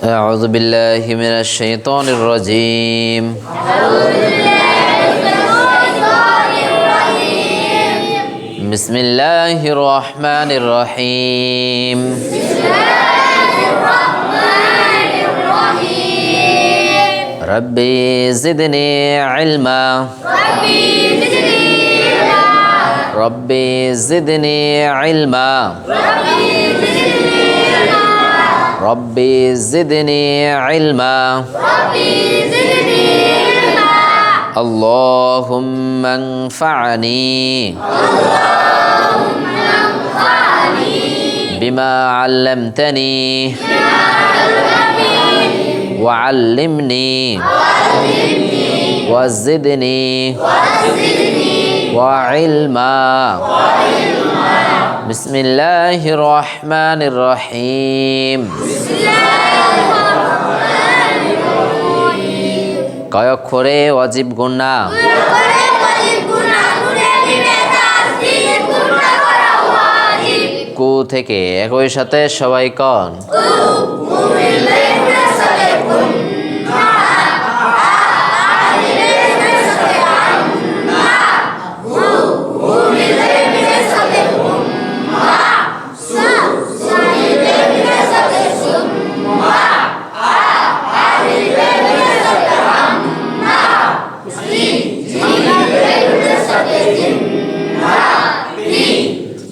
أعوذ بالله من الشيطان الرجيم بسم الله الرحمن الرحيم ربي زدني علما ربي زدني علما ربي زدني علما اللهم انفعني بما علمتني وعلمني وزدني وعلما بسم الله الرحمن الرحيم কয় অক্ষরে ওয়াজিব গুণা? কু থেকে একই সাথে সবাই কন।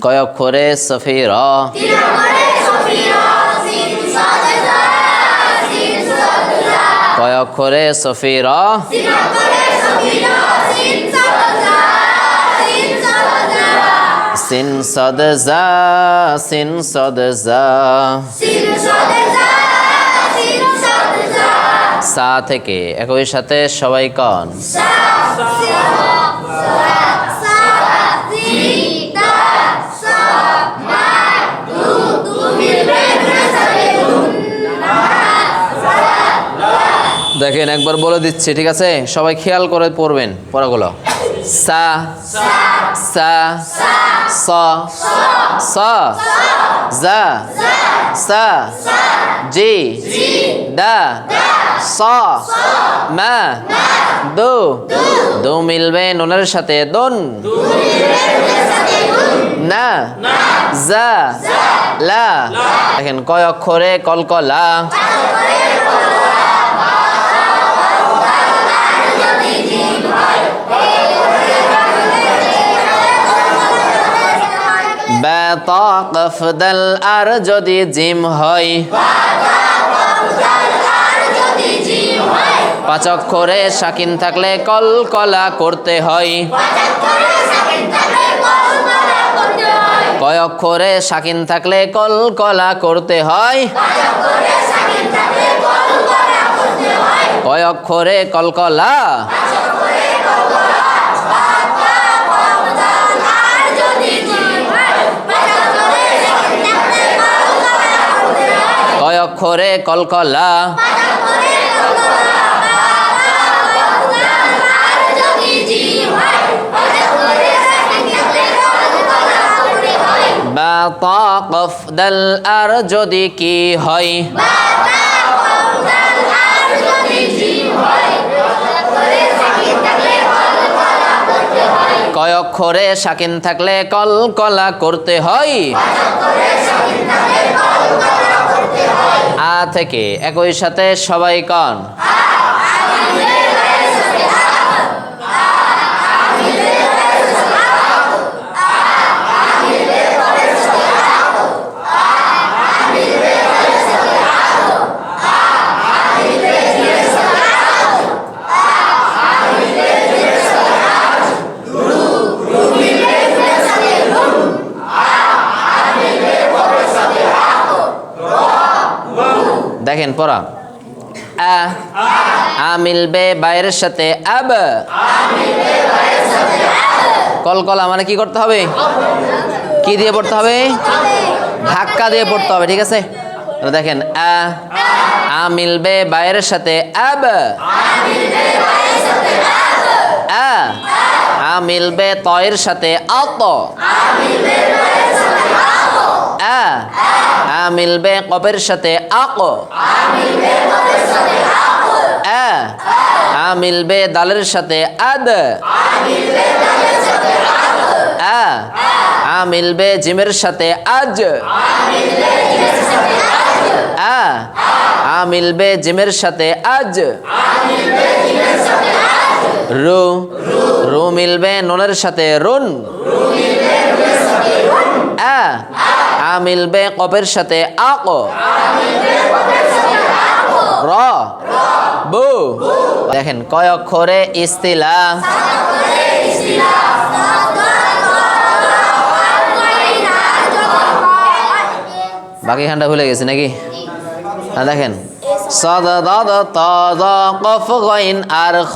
কয় অক্ষরে সফিরা? কয় অক্ষরে সফিরা? সিন সদ জা সিন সদ জা সা থেকে একই সাথে সবাই কন। দেখেন একবার বলে দিচ্ছি, ঠিক আছে? সবাই খেয়াল করে পড়বেন পড়াগুলো। সা সা সা সা জা সা জি দা সা মা দু দু মিলবে নুনের সাথে দুন না জা লা। দেখেন কয় অক্ষরে কলকলা? বা তা কফ দাল আর যদি জিম হয়, পাঁচ অক্ষরে সাকিন থাকলে কলকলা করতে হয়। কয় অক্ষরে সাকিন থাকলে কলকলা করতে হয়? কয় অক্ষরে কলকলা? কয় অক্ষরে কলকলা? বা তা কফ দাল আর যদি কি হয়? কয় অক্ষরে সাকিন থাকলে কলকলা করতে হয়? আ থেকে একই সাথে সবাই কন। দেখেন পড়া। আ মিলবে বাইরের সাথে আব। কলকলা মানে কি করতে হবে? কি দিয়ে পড়তে হবে? ধাক্কা দিয়ে পড়তে হবে, ঠিক আছে? দেখেন আ মিলবে বাইরের সাথে আব। আ মিলবে তয়ের সাথে আত। আ আ মিলবে কফের সাথে আক আ আ মিলবে দালের সাথে আদ আ আ মিলবে জিমের সাথে আজ আ আ মিলবে জিমের সাথে আজ রু রু মিলবে নুনের সাথে রুন আ আ মিলবে কফের সাথে আক র বু দেখেন কয় অক্ষরে ইস্তিলা বাকি খানটা ভুলে গেছি নাকি দেখেন সাদ দাদ তা দা কফ গাইন আর খ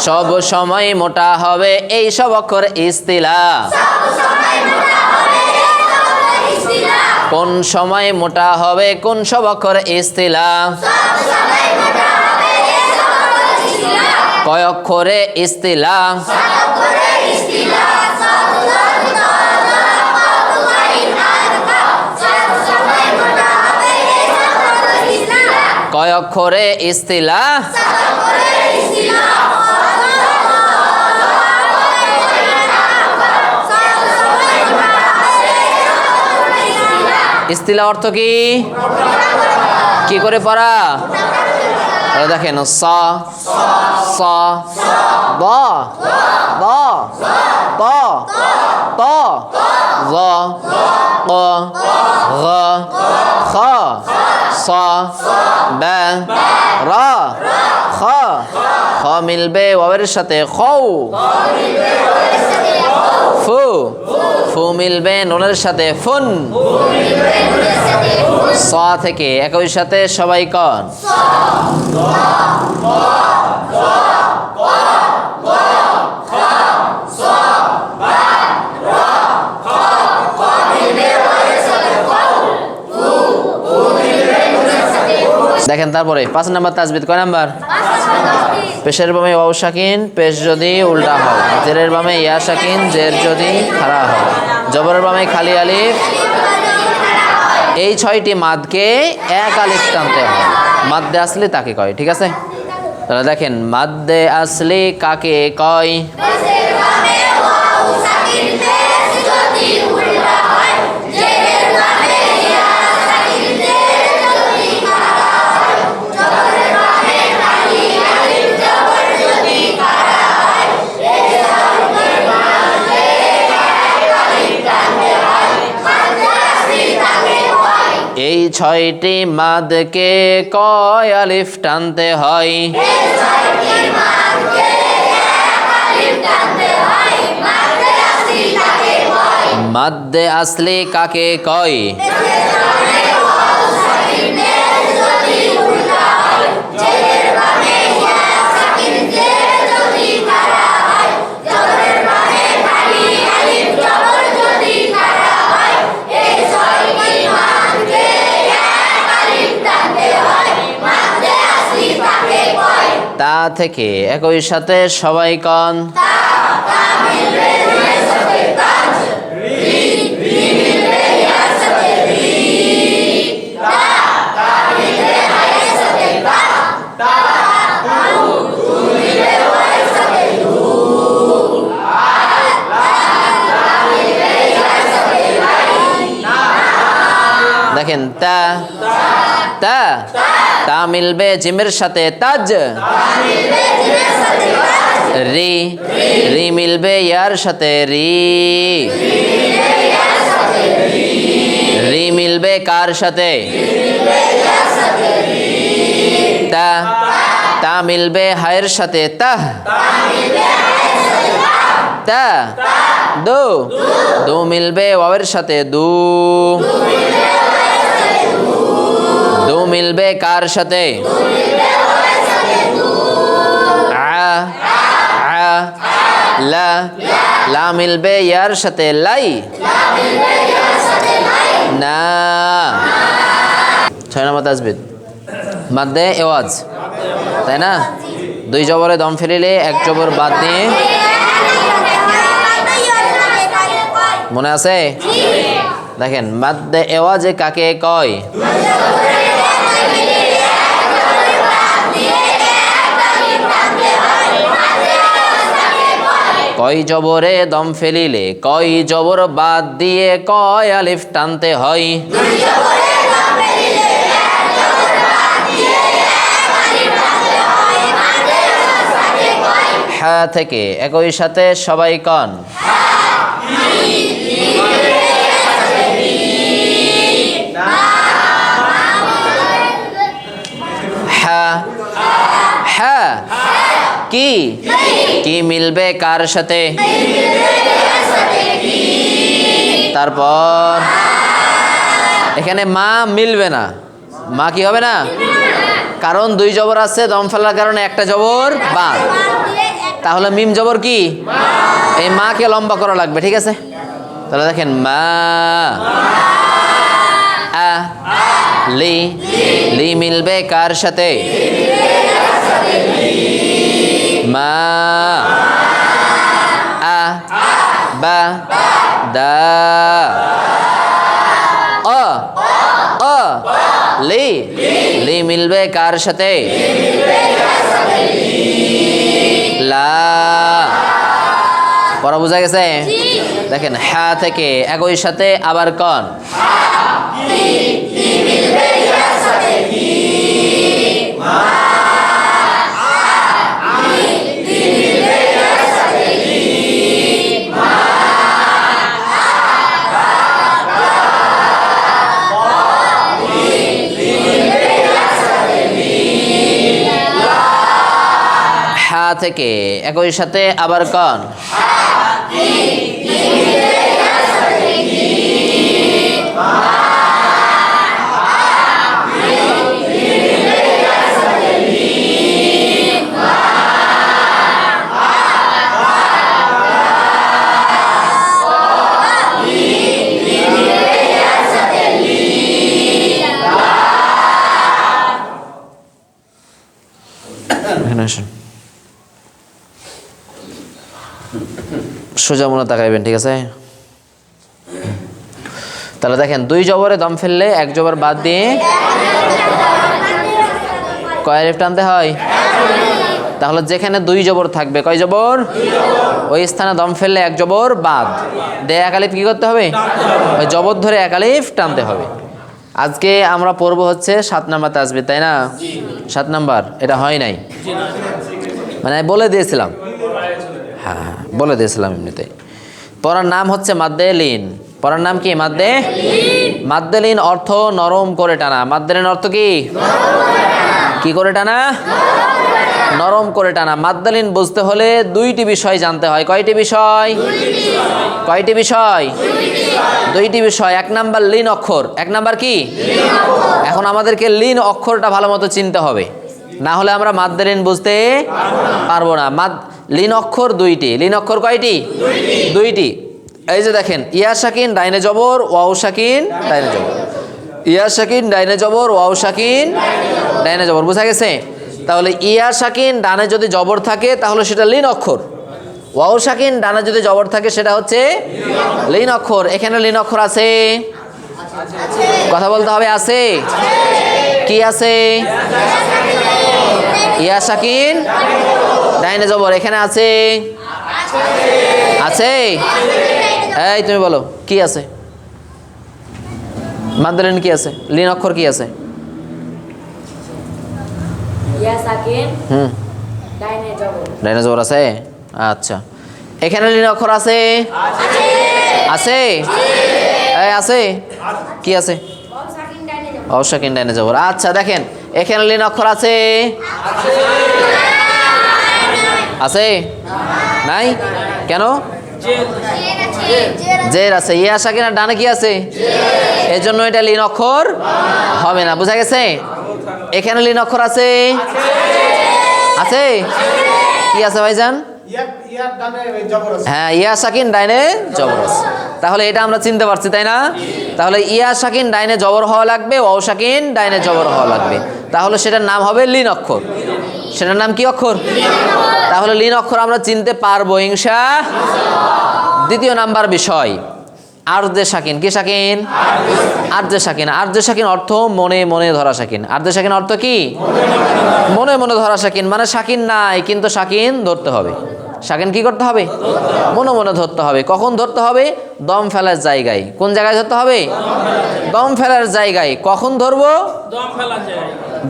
সব সময় মোটা হবে এই সব অক্ষর ইস্তিলা কোন সময় মোটা হবে কোন সব অক্ষর ইস্তিলা কয় অক্ষরে ইস্তিলা কয় অক্ষরে ইস্তিলা ইস্তিলা অর্থ কি কি করে পড়া দেখেন সা সা দ দ ত ত জ ক ঘ খ স বা রা খ খ মিলবে ওয়াবের সাথে খৌ ফু ফু মিলবে নুনের সাথে ফুন স থেকে একই সাথে সবাই কন দেখেন তারপরে 5 নাম্বার তাজবিদ কয় নাম্বার পেশের বামে ওয়াও সাকিন পেশ যদি উল্টা হয় জেরের বামে ইয়া সাকিন জের যদি খাড়া হয় জবরের বামে খালি আলিফ এই 6টি মাদকে এক আলিফ টানতে হয় মাদ্দে আসলি তাকে কয় ঠিক আছে তাহলে দেখেন মাদ্দে আসলি কাকে কয় এই 6টি মাদকে কয় আলিফ টানতে হয় মাদ্দে আসলি কাকে কয় তা থেকে একই সাথে সবাই কন দেখেন তা তা তা মিলবে জিমের সাথে তাজ রি রি মিলবে ইয়ার সাথে রি রি মিলবে কার সাথে তা তা মিলবে হায়ের সাথে তাহ তা দু দু মিলবে ওয়াবের সাথে দু দু মিলবে কার সাথে আ আ লা লা মিলবে ইয়ার সাথে লাই না 6 নম্বর তাজবিদ মাদ্দে এওয়াজ তাই না 2 জবরে দম ফেলিলে 1 জবর বাদ দিয়ে মনে আছে? দেখেন মাদ্দে এওয়াজে কাকে কয়? কয় জবরে দম ফেলিলে, কয় জবর বাদ দিয়ে কয় আলিফ টানতে হয়? হ্যাঁ থেকে একই সাথে সবাই কন। হ্যাঁ হ্যাঁ কি কি মিলবে কার সাথে? তারপর এখানে মা মিলবে না। মা কি হবে না? কারণ দুই জবর আছে, দম ফেলার কারণে একটা জবর বাদ। তাহলে মিম জবর কি? এই মাকে লম্বা করা লাগবে, ঠিক আছে? তাহলে দেখেন মা আ লি, লি মিলবে কার সাথে? মা আ বা দা অ অ লি, লি মিলবে কার সাথে? লা। পড়া বোঝা গেছে? দেখেন হ্যাঁ থেকে একই সাথে আবার কন। হ্যাঁ থেকে একই সাথে আবার কন। সোজা মনে তাকাইবেন, ঠিক আছে? তাহলে দেখেন দুই জবরে দম ফেললে এক জবর বাদ দিয়ে কয় আলিফ টানতে হয়? তাহলে যেখানে দুই জবর থাকবে, কয় জবর? ওই স্থানে দম ফেললে এক জবর বাদ দিয়ে এক আলিফ কি করতে হবে? ওই জবর ধরে এক আলিফ টানতে হবে। আজকে আমরা পড়ব হচ্ছে 7 নাম্বার তাসবিহ, তাই না? 7 নাম্বার এটা হয় নাই, মানে বলে দিয়েছিলাম। হ্যাঁ বলে দিয়েছিলাম এমনিতে। পড়ার নাম হচ্ছে মাদ্দে লিন। পড়ার নাম কি? মাদ্দে মাদ্দে লিন অর্থ নরম করে টানা। মাদ্দে লিন অর্থ কি? কি করে টানা? নরম করে টানা। মাদ্দে লিন বুঝতে হলে দুইটি বিষয় জানতে হয়। কয়টি বিষয়? কয়টি বিষয়? দুইটি বিষয়। এক নাম্বার লিন অক্ষর। এক নাম্বার কি? এখন আমাদেরকে লিন অক্ষরটা ভালো মতো চিনতে হবে, না হলে আমরা মাদ্দে লিন বুঝতে পারবো না। লিন অক্ষর দুইটি। লিন অক্ষর কয়টি? দুইটি। এই যে দেখেন ইয়া সাকিন ডাইনে জবর, ওয়াও সাকিন ডাইনে জবর। ইয়া সাকিন ডাইনে জবর, ওয়াও সাকিন ডাইনে জবর। বুঝা গেছে? তাহলে ইয়া সাকিন ডানে যদি জবর থাকে তাহলে সেটা লিন অক্ষর। ওয়াও সাকিন ডানে যদি জবর থাকে সেটা হচ্ছে লিন অক্ষর। এখানে লিন অক্ষর আছে? কথা বলতে হবে। আছে? কি আছে? ইয়া সাকিন ডাইনে জবর এখানে আছে? আছে? এই তুমি বলো কি আছে? মাদ্দে লিন কি আছে? লিন অক্ষর কি আছে? ইয়া সাকিন ডাইনে জবর। ডাইনে জবর আছে? আচ্ছা, এখানে লিন অক্ষর আছে? আছে? এই আছে? কি আছে? ওয়াও সাকিন ডাইনে জবর। আচ্ছা দেখেন এখানে লিন অক্ষর আছে? আছে? নাই? কেন? জের আছে। ইয়া সাকিন আর ডানে কি আছে? এর জন্য এটা লিন অক্ষর হবে না। বুঝা গেছে? এখানে লিন অক্ষর আছে? আছে? কি আছে ভাইজান? হ্যাঁ ইয়া সাকিন ডাইনে জবর আছে। তাহলে এটা আমরা চিনতে পারছি, তাই না? তাহলে ইয়া সাকিন ডাইনে জবর হওয়া লাগবে, ওয়াও সাকিন ডাইনে জবর হওয়া লাগবে। তাহলে সেটার নাম হবে লিন অক্ষর। সেটার নাম কি অক্ষর? তাহলে লিন অক্ষর আমরা চিনতে পারবো ইনশাআল্লাহ। দ্বিতীয় নাম্বার বিষয়, আরজে সাকিন, কি সাকিন? আরজে সাকিন। আরজে সাকিন অর্থ মনে মনে ধরা সাকিন। আরজে সাকিন অর্থ কি? মনে মনে ধরা সাকিন, মানে সাকিন নাই কিন্তু সাকিন ধরতে হবে। সাকিন কি করতে হবে? মনে মনে ধরতে হবে। কখন ধরতে হবে? দম ফেলার জায়গায়। কোন জায়গায় ধরতে হবে? দম ফেলার জায়গায়। কখন ধরবো?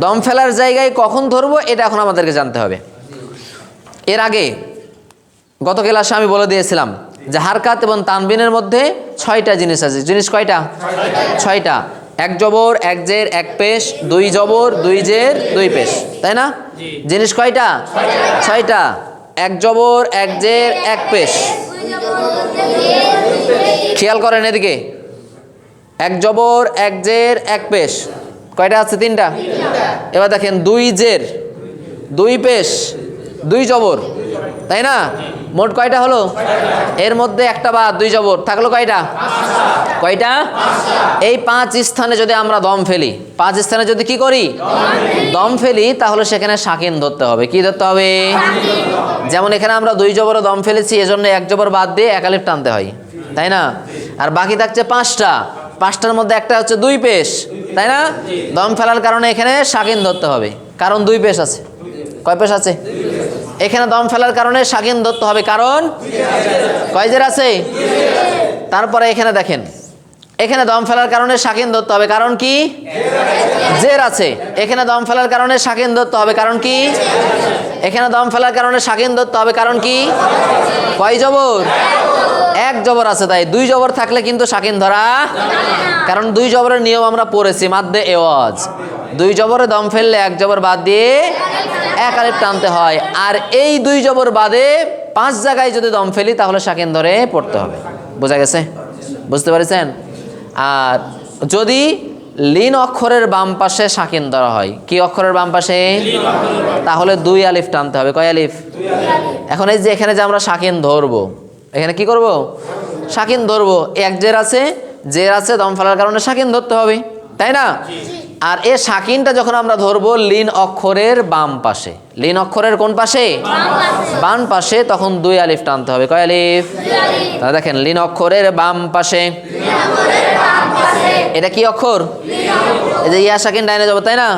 দম ফেলার জায়গায় কখন ধরবো এটা এখন আমাদেরকে জানতে হবে। এর আগে গত ক্লাসে আমি বলে দিয়েছিলাম যে হারকাত এবং তানবিনের মধ্যে 6টা জিনিস আছে। জিনিস কয়টা? 6টা। এক জবর, এক জের, এক পেশ, দুই জবর, দুই জের, দুই পেশ, তাই না? জিনিস কয়টা? 6টা। এক জবর, এক জের, এক পেশ। খেয়াল করেন এদিকে, এক জবর, এক জের, এক পেশ, কয়টা আছে? 3টা। এবার দেখেন, দুই জের, দুই পেশ, দুই জবর, তাই না? মোট কয়টা হলো? এর মধ্যে একটা বাদ, দুই জবর, থাকলো কয়টা? কয়টা? এই 5 স্থানে যদি আমরা দম ফেলি, 5 স্থানে যদি কি করি? দম ফেলি, তাহলে সেখানে সাকিন ধরতে হবে। কি ধরতে হবে? যেমন এখানে আমরা দুই জবরে দম ফেলেছি, এজন্য এক জবর বাদ দিয়ে এক আলিফ টানতে হয়, তাই না? আর বাকি থাকছে 5টা। 5টার মধ্যে একটা হচ্ছে দুই পেশ, তাই না? দম ফেলার কারণে এখানে সাকিন ধরতে হবে, কারণ দুই পেশ আছে। কয় পেশ আছে? এখানে দম ফেলার কারণে সাকিন ধরতে হবে, কারণ কয় জের আছে? তারপরে এখানে দেখেন, এখানে দম ফেলার কারণে সাকিন ধরতে হবে, কারণ কি? জের আছে। এখানে দম ফেলার কারণে সাকিন ধরতে হবে, কারণ কি? এখানে দম ফেলার কারণে সাকিন ধরতে হবে, কারণ কি? কয় জবর? এক জবর আছে, তাই দুই জবর থাকলে কিন্তু সাকিন ধরা, কারণ দুই জবরের নিয়ম আমরা পড়েছি, মাদ্দে এওয়াজ। দুই জবরে দম ফেললে এক জবর বাদ দিয়ে এক আলিফ টানতে হয়। আর এই দুই জবর বাদে 5 জায়গায় যদি দম ফেলি, তাহলে সাকিন ধরে পড়তে হবে। বোঝা গেছে? বুঝতে পারছেন? আর যদি লিন অক্ষরের বাম পাশে সাকিন ধরা হয়, কি অক্ষরের বাম পাশে? তাহলে 2 আলিফ টানতে হবে। কয় আলিফ? এখন এই যে এখানে যে আমরা সাকিন ধরবো, এখানে কি করব? সাকিন ধরবো। এক জের আছে, জের আছে, দম ফেলার কারণে সাকিন ধরতে হবে, তাই না? আর এ সাকিনটা যখন আমরা ধরবো লিন অক্ষরের বাম পাশে, লিন অক্ষরের কোন পাশে? বাম পাশে, তখন 2 আলিফ টানতে হবে। কয় আলিফ? তাহলে দেখেন, লিন অক্ষরের বাম পাশে। এটা কি অক্ষর? এই যে ইয়া সাকিন ডাইনে যাবো, তাই না?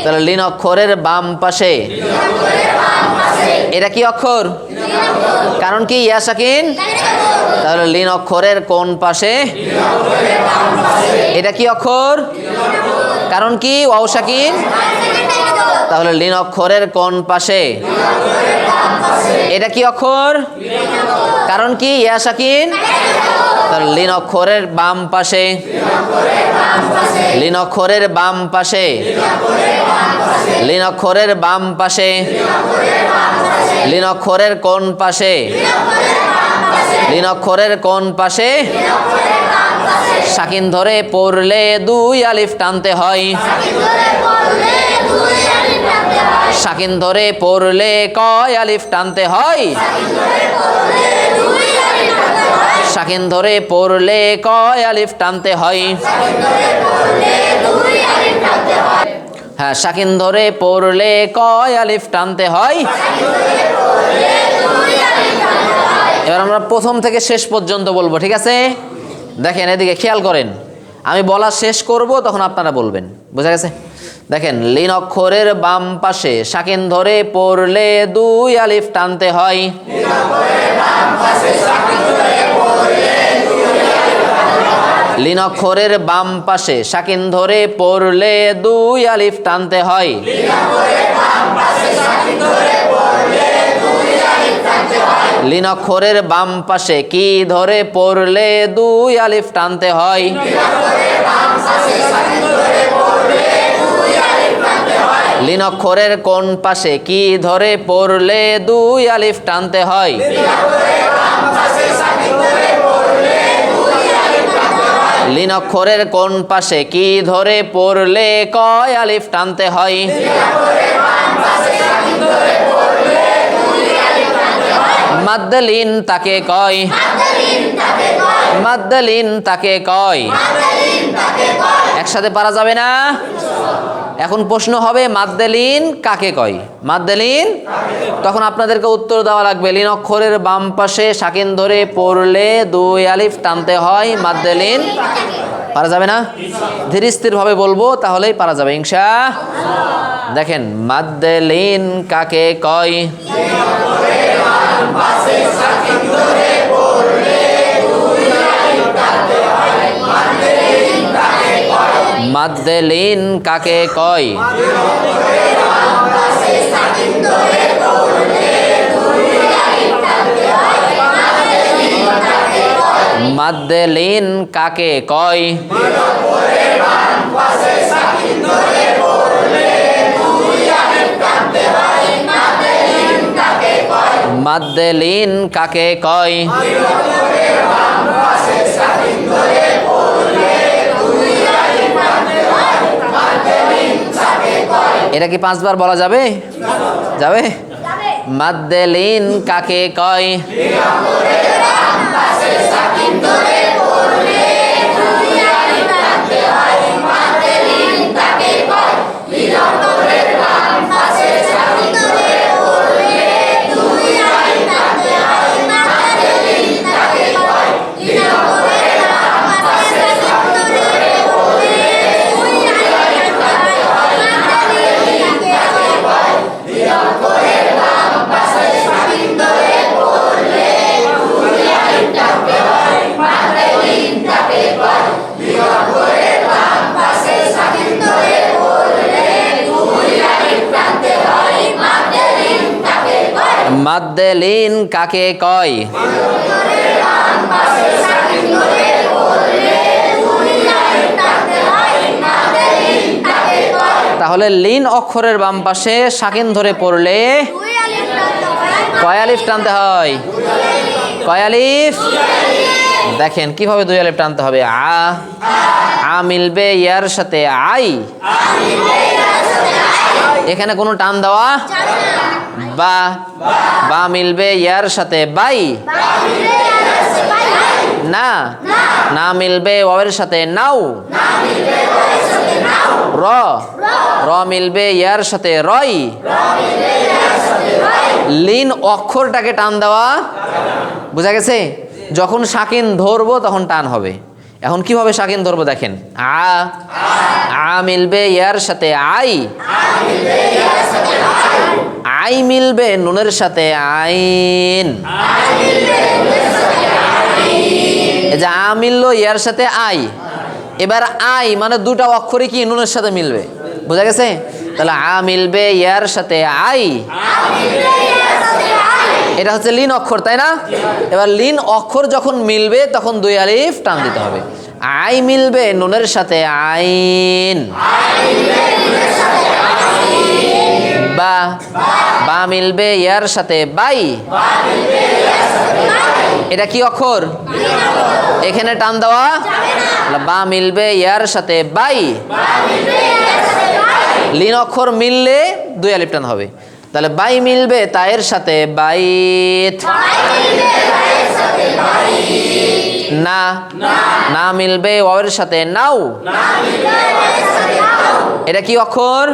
তাহলে লিন অক্ষরের বাম পাশে। এটা কি অক্ষর? কারণ কি? ইয়া সাকিন। তাহলে লিন অক্ষরের কোন পাশে? এটা কি অক্ষর? কারণ কি? ওয়াও সাকিন। তাহলে লিন অক্ষরের কোন পাশে? এটা কি অক্ষর? কারণ কি? ইয়া সাকিন। তাহলে লিন অক্ষরের বাম পাশে। লিন অক্ষরের বাম পাশে। লিন অক্ষরের বাম পাশে। লিন অক্ষরের কোন পাশে? লিন অক্ষরের কোন পাশে? সাকিন ধরে পড়লে 2 আলিফ টানতে হয়। সাকিন ধরে পড়লে কয় আলিফ টানতে হয়? সাকিন ধরে পড়লে কয় আলিফ টানতে হয়? হ্যাঁ, সাকিন ধরে পড়লে কয় আলিফ টানতে হয়? এবার আমরা প্রথম থেকে শেষ পর্যন্ত বলবো, ঠিক আছে? দেখেন এদিকে খেয়াল করেন, আমি বলা শেষ করব, তখন আপনারা বলবেন। বুঝা গেছে? দেখেন, লিন অক্ষরের বাম পাশে সাকিন ধরে পড়লে 2 আলিফ টানতে হয়। লিন অক্ষরের বাম পাশে সাকিন ধরে পড়লে 2 আলিফ টানতে হয়। লিন অক্ষরের বাম পাশে কি ধরে পড়লে 2 আলিফ টানতে হয়? লিন অক্ষরের কোন পাশে কি ধরে পড়লে 2 আলিফ টানতে হয়? লিন অক্ষরের কোন পাশে কি ধরে পড়লে কয় আলিফ টানতে হয়? মাদ্দালিন তাকে কয়। মাদ্দালিন তাকে কয়। একসাথে পারা যাবে না? এখন প্রশ্ন হবে মাদ্দে লিন কাকে কয়? মাদ্দে লিন, তখন আপনাদেরকে উত্তর দেওয়া লাগবে লিন অক্ষরের বাম পাশে সাকিন ধরে পড়লে দুই আলিফ টানতে হয় মাদ্দে লিন। পারা যাবে না? ধীর স্থিরভাবে বলবো তাহলেই পারা যাবে ইনশাআল্লাহ। দেখেন মাদ্দে লিন কাকে কয়? মাদ্দে লিন কাকে কয়? মাদ্দে লিন কাকে কয়? মাদ্দে লিন কাকে কয়? এটা কি 5 বার বলা যাবে? যাবে? মাদ্দে লিন কাকে কয়? মাদ্দে লিন কাকে কয়? তাহলে লিন অক্ষরের বাম পাশে সাকিন ধরে পড়লে কয় আলিফ টানতে হয়? কয় আলিফ? দেখেন কিভাবে 2 আলিফ টানতে হবে। আ মিলবে ইয়ার সাথে আই, এখানে কোনো টান দেওয়া। বা মিলবে ইয়ার সাথে বাই, না মিলবে ওয়াওয়ের সাথে নাও। র মিলবে ইয়ার সাথে রয়। লিন অক্ষরটাকে টান দেওয়া, বুঝা গেছে? যখন সাকিন ধরবো তখন টান হবে। এখন কিভাবে সাকিন ধরবো দেখেন। আ মিলবে ইয়ার সাথে আই, আই মিলবে নুনের সাথে আইন। এই যে আ মিললো ইয়ার সাথে আই, এবার আই মানে 2টা অক্ষরই কি নুনের সাথে মিলবে, বুঝা গেছে? তাহলে আ মিলবে ইয়ার সাথে আই, এটা হচ্ছে লিন অক্ষর, তাই না? এবার লিন অক্ষর যখন মিলবে তখন 2 আলিফ টান দিতে হবে। আই মিলবে নুনের সাথে আইন, বা মিলবে ইয়ার সাথে বাই, এটা কি অক্ষর? এখানে টান দেওয়া। বা মিলবে ইয়ার সাথে বাই, লিন অক্ষর মিললে 2 আলিফ টান হবে। তাহলে বাই মিলবে তায়ের সাথে বাইত, না মিলবে ওয়াওয়ের সাথে নাও, এটা কি অক্ষর?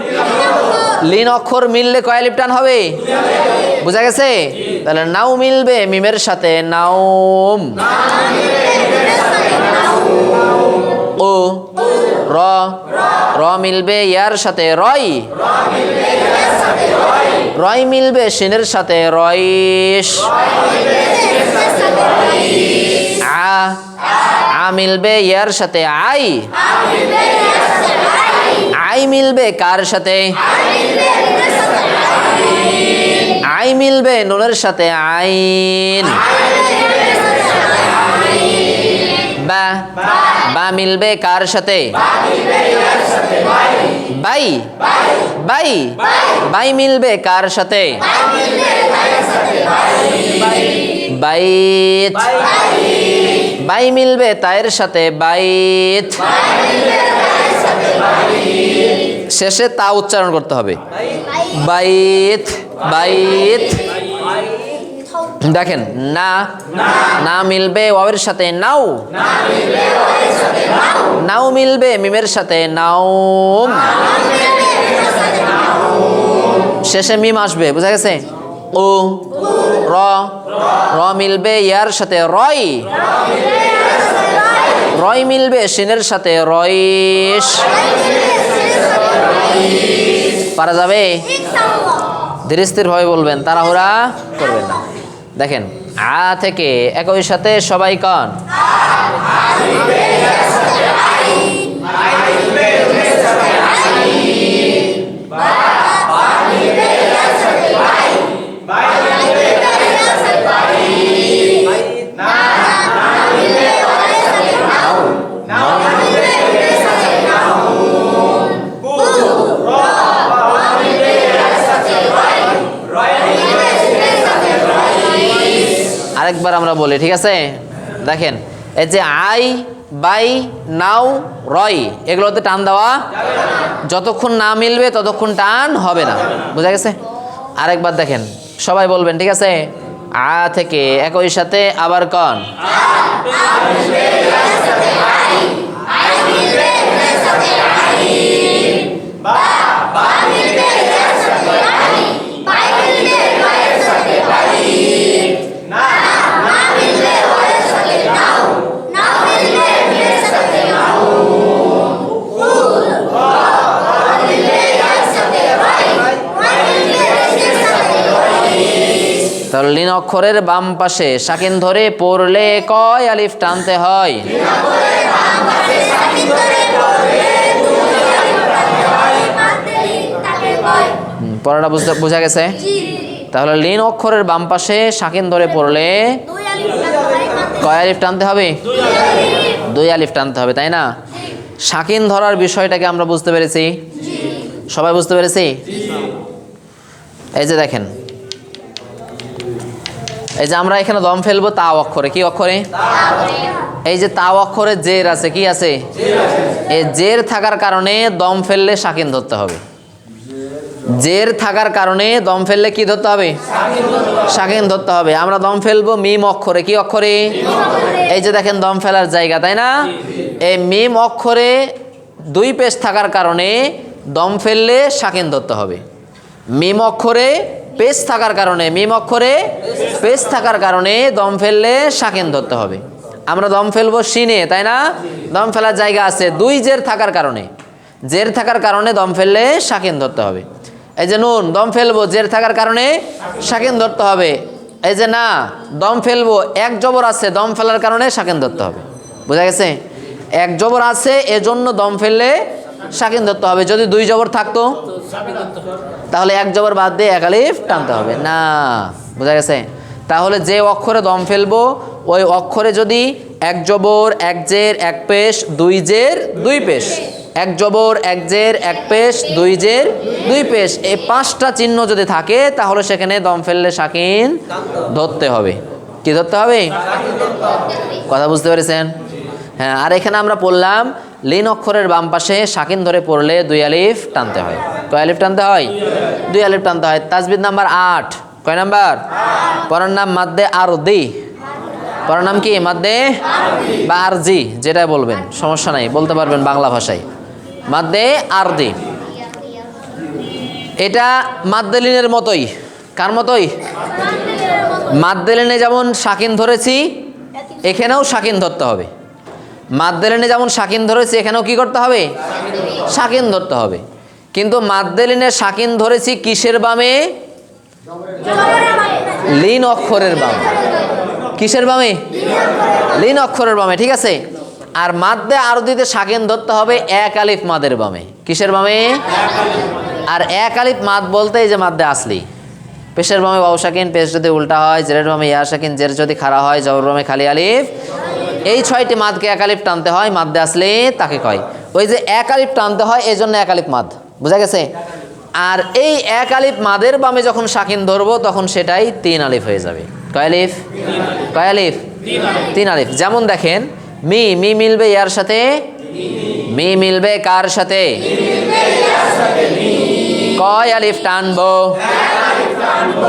লিন অক্ষর মিললে কয় আলিফ টান হবে? বুঝা গেছে? তাহলে নাও মিলবে মিমের সাথে নাওম। ও র মিলবে ইয়ার সাথে রয়, রয় মিলবে শিনের সাথে রয়েশ। আ মিলবে ইয়ার সাথে আই, আই মিলবে কার সাথে? আই মিলবে নুনের সাথে আইন। বা মিলবে কার সাথে? বাই, বাই মিলবে কার সাথে? বাইত, বাই মিলবে তায়ের সাথে বাইত। শেষে তা উচ্চারণ করতে হবে, বাইত বাইত। দেখেন না মিলবে ওয়াওয়ের সাথে নাও, নাও মিলবে মিমের সাথে নাওম। শেষে মিম আসবে, বুঝা গেছে? উ, র, র মিলবে ইয়ার সাথে রয়, রয় মিলবে সিনের সাথে রয়েশ। পারা যাবে? ধীরে স্থির ভাবে বলবেন, তাড়াহুড়া করবেন না। দেখেন, আ থেকে একই সাথে সবাই কন। আরেকবার আমরা বলি, ঠিক আছে? দেখেন, এই যে আই, বাই, নাও, রয়, এগুলোতে টান দেওয়া যতক্ষণ না মিলবে ততক্ষণ টান হবে না, বুঝা গেছে? আরেকবার দেখেন, সবাই বলবেন, ঠিক আছে? আ থেকে একই সাথে আবার কন। তাহলে লিন অক্ষরের বাম পাশে সাকিন ধরে পড়লে কয় আলিফ টানতে হয়? পড়াটা বোঝা গেছে? তাহলে লিন অক্ষরের বাম পাশে সাকিন ধরে পড়লে কয় আলিফ টানতে হবে? 2 আলিফ টানতে হবে, তাই না? সাকিন ধরার বিষয়টাকে আমরা বুঝতে পেরেছি, সবাই বুঝতে পেরেছি? এই যে দেখেন, এই যে আমরা এখানে দম ফেলবো তা অক্ষরে, কি অক্ষরে? এই যে তা অক্ষরে জের আছে, কি আছে? এই জের থাকার কারণে দম ফেললে সাকিন ধরতে হবে। জের থাকার কারণে দম ফেললে কি ধরতে হবে? সাকিন ধরতে হবে। আমরা দম ফেলবো মিম অক্ষরে, কি অক্ষরে? এই যে দেখেন দম ফেলার জায়গা, তাই না? এই মিম অক্ষরে 2 পেশ থাকার কারণে দম ফেললে সাকিন ধরতে হবে। মিম অক্ষরে পেশ থাকার কারণে, মিম অক্ষরে পেশ থাকার কারণে দম ফেললে সাকিন ধরতে হবে। আমরা দম ফেলবো শিনে, তাই না? দম ফেলার জায়গা আছে 2 জের থাকার কারণে, জের থাকার কারণে দম ফেললে সাকিন ধরতে হবে। এই যে নুন, দম ফেলবো জের থাকার কারণে সাকিন ধরতে হবে। এই যে না, দম ফেলবো 1 জবর আছে, দম ফেলার কারণে সাকিন ধরতে হবে, বুঝা গেছে? 1 জবর আছে এজন্য দম ফেললে সাকিন ধরতে হবে। যদি 2 জবর থাকতো তাহলে 1 জবর বাদ দিয়ে 1 আলিফ টানতে হবে না, বুঝা গেছে? তাহলে যে অক্ষরে দম ফেলবো ওই অক্ষরে যদি 1 জবর 1 জের 1 পেশ 2 জের 2 পেশ, 1 জবর 1 জের 1 পেশ 2 জের 2 পেশ, এই 5টা চিহ্ন যদি থাকে তাহলে সেখানে দম ফেললে সাকিন ধরতে হবে। কি ধরতে হবে? কথা বুঝতে পেরেছেন? হ্যাঁ। আর এখানে আমরা পড়লাম লিন অক্ষরের বাম পাশে সাকিন ধরে পড়লে 2 আলিফ টানতে হয়। কয় আলিফ টানতে হয়? 2 আলিফ টানতে হয়। তাজবিদ নাম্বার 8। কয় নাম্বার? পড়ার নাম মাদ্দে আরদি। পড়ার নাম কি? মাদ্দে বা আরজি, যেটা বলবেন সমস্যা নাই, বলতে পারবেন বাংলা ভাষায়। মাদ্দে আরদি, এটা মাদ্দেলিনের মতোই। কার মতোই? মাদ্দেলিনে যেমন সাকিন ধরেছি এখানেও সাকিন ধরতে হবে। মাদ্দেলিনে যেমন সাকিন ধরেছি এখানেও কি করতে হবে? সাকিন ধরতে হবে। কিন্তু মাদ্দেলিনে সাকিন ধরেছি কিসের বামে? লিন অক্ষরের বামে। কিসের বামে? লিন অক্ষরের বামে, ঠিক আছে? আর মাদ্দে আরদিতে সাকিন ধরতে হবে 1 আলিফ মাদের বামে। কিসের বামে? আর 1 আলিফ মাদ বলতে এই যে মাদ্দে আসলি, পেশের বামে ওয়াও সাকিন, পেশ যদি উল্টা হয়, জেরের বামে ইয়া সাকিন, জের যদি খাড়া হয়, জবর বামে খালি আলিফ। এই 6টি মাদকে 1 আলিফ টানতে হয়, মাদ্দে আসলে তাকে কয়। ওই যে 1 আলিফ টানতে হয় এই জন্য 1 আলিফ মাদ, বুঝা গেছে? আর এই 1 আলিফ মাদের বামে যখন সাকিন ধরবো তখন সেটাই 3 আলিফ হয়ে যাবে। কয় আলিফ? কয় আলিফ? 3 আলিফ। যেমন দেখেন মি, মি মিলবে ইয়ার সাথে, মি মিলবে কার সাথে? কয় আলিফ টানবো?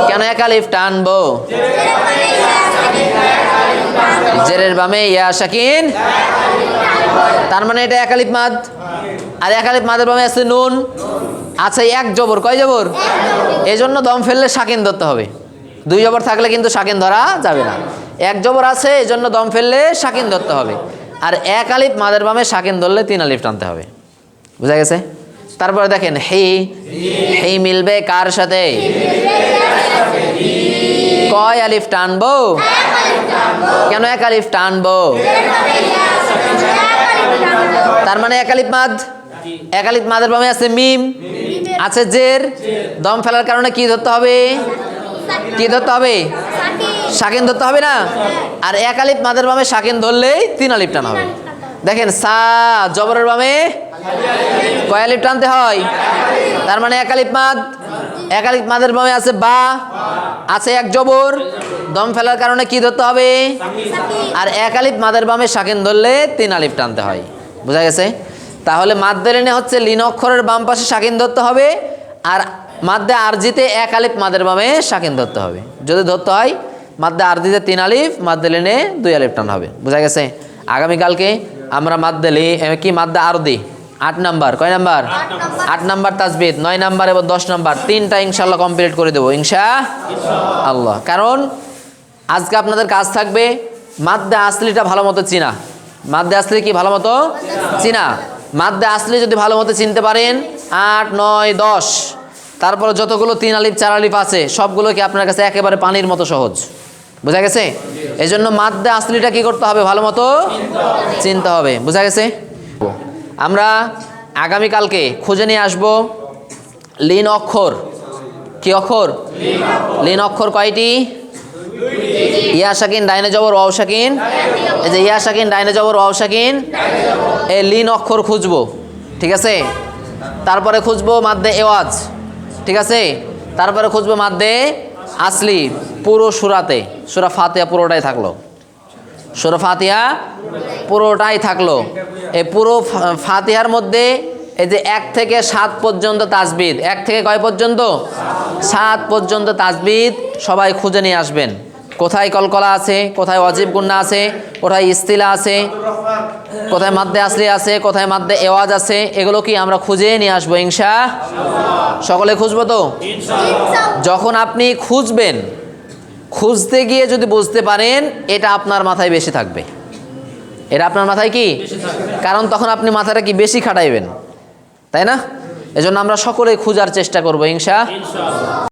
কেন 1 আলিফ টানবো? জেরের বামে ইয়া সাকিন, তার মানে এটা 1 আলিফ মাদ। আর 1 আলিফ মাদের বামে আছে নুন, আচ্ছা এক জবর, কয় জবর? এই জন্য দম ফেললে সাকিন ধরতে হবে। দুই জবর থাকলে কিন্তু সাকিন ধরা যাবে না। এক জবর আছে এই জন্য দম ফেললে সাকিন ধরতে হবে। আর এক আলিফ মাদের বামে সাকিন ধরলে 3 আলিফ টানতে হবে। বুঝা গেছে? তারপরে দেখেন হি, হি মিলবে কার সাথে? কয় আলিফ টানবো? কেন এক আলিফ টানবো? তার মানে এক আলিফ মাদ, এক আলিফ মাদের বামে আছে মিম, আছে জের, দম ফেলার কারণে কি ধরতে হবে? কি ধরতে হবে? সাকিন ধরতে হবে না? আর এক আলিফ মাদের বামে সাকিন ধরলেই 3 আলিফ টান হবে। দেখেন সা জবরের বামে কয় আলিফ টানতে হয়? তার মানে এক আলিফ মাদ, এক আলিফ মাদের বামে আছে বা, আছে এক জবর, দম ফেলার কারণে কি ধরতে হবে? আর এক আলিফ মাদের বামে সাকিন ধরলে 3 আলিফ টানতে হয়। বুঝা গেছে? তাহলে মাদ্দে লিনে হচ্ছে লিন অক্ষরের বাম পাশে সাকিন ধরতে হবে, আর মাদ্দে আরজিতে এক আলিফ মাদের বামে সাকিন ধরতে হবে। যদি ধরতে হয় মাদ্দে আরজিতে 3 আলিফ, মাদ্দে লিনে 2 আলিফ টান হবে। বুঝা গেছে? আগামীকালকে আমরা মাদ্দে কি মাদ্দে আরদি 8 নাম্বার, কয় নাম্বার? 8 নাম্বার তাজবিদ, 9 নাম্বার এবং 10 নাম্বার, 3টা ইনশাল্লাহ কমপ্লিট করে দেবো ইনশাআল্লাহ। কারণ আজকে আপনাদের কাজ থাকবে মাদ্দে আসলিটা ভালো মতো চিনা। মাদ্দে আসলি কি ভালো মতো চিনা? মাদ্দে আসলি যদি ভালো মতো চিনতে পারেন 8, 9, 10, তারপরে যতগুলো 3 আলিফ 4 আলিফ আছে সবগুলো কি আপনার কাছে একেবারে পানির মতো সহজ। বুঝা গেছে? এই জন্য মাদ্দে আসলিটা কি করতে হবে? ভালো মতো চিনতে হবে। বুঝা গেছে? আমরা আগামীকালকে খুঁজে নিয়ে আসবো লিন অক্ষর। কি অক্ষর? লিন অক্ষর কয়টি? ইয়া সাকিন ডাইনে জবর ওয়াও সাকিন, এই যে ইয়া সাকিন ডাইনে জবর ওয়াও সাকিন, এই লিন অক্ষর খুঁজবো। ঠিক আছে? তারপরে খুঁজবো মাদ্দে এওয়াজ। ঠিক আছে? তারপরে খুঁজবো মাদ্দে আসলি পুরো সূরাতে, সূরা ফাতিহা পুরোটাই থাকলো, সূরা ফাতিহা পুরোটাই থাকলো। এই পুরো ফাতিহার মধ্যে এই যে 1 থেকে 7 পর্যন্ত তাজবিদ, 1 থেকে কয় পর্যন্ত? 7 পর্যন্ত তাজবিদ সবাই খুঁজে নিয়ে আসবেন। কোথায় কলকলা আছে, কোথায় ওয়াজিব গুন্না আছে, কোথায় ইস্তিলা আছে, কোথায় মাদ্দে আসলি আছে, কোথায় মাদ্দে এওয়াজ আছে, এগুলো কি আমরা খুঁজে নিয়ে আসবো সকলে খুঁজবো তো? যখন আপনি খুঁজবেন, খুঁজতে গিয়ে যদি বুঝতে পারেন এটা আপনার মাথায় বেশি থাকবে। এটা আপনার মাথায় কি? কারণ তখন আপনি মাথাটা কি বেশি খাটাইবেন, তাই না? এজন্য আমরা সকলেই খোঁজার চেষ্টা করবো ইনশাআল্লাহ।